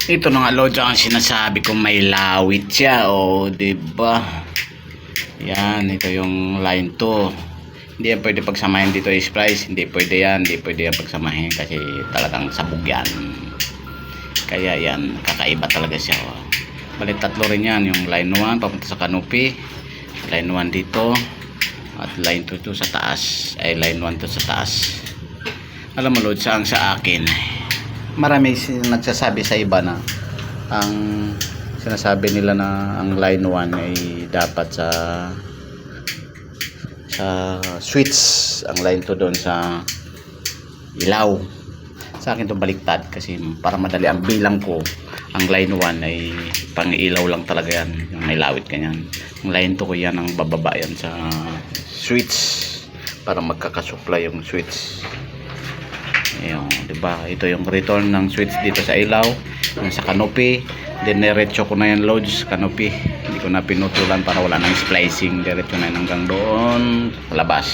Ito na nga load ang sinasabi kong may lawit siya, o diba? Yan, ito yung line 2. Hindi yan pwede pagsamahin dito yung splice. Hindi pwede yan pagsamahin kasi talagang sabog yan. Kaya yan, kakaiba talaga siya. Bali tatlo rin yan, yung line 1 papunta sa canopy, line 1 dito, at line 2 to sa taas, ay line 1 to sa taas. Alam mo load, sa akin marami nagsasabi sa iba na ang sinasabi nila na ang line 1 ay dapat sa switch, ang line 2 doon sa ilaw. Sa akin to baliktad kasi para madali ang bilang ko, ang line 1 ay pang ilaw lang talaga yan, yung may lawit ganyan. Ang line 2 ko yan ang bababa yan sa switch para magkakasupply yung switch. Ayun, diba? Ito yung return ng switch dito sa ilaw, yung sa canopy. Then diretso ko na yan loads canopy. Hindi ko na pinutulan para wala nang splicing. Diretso na yan hanggang doon sa labas.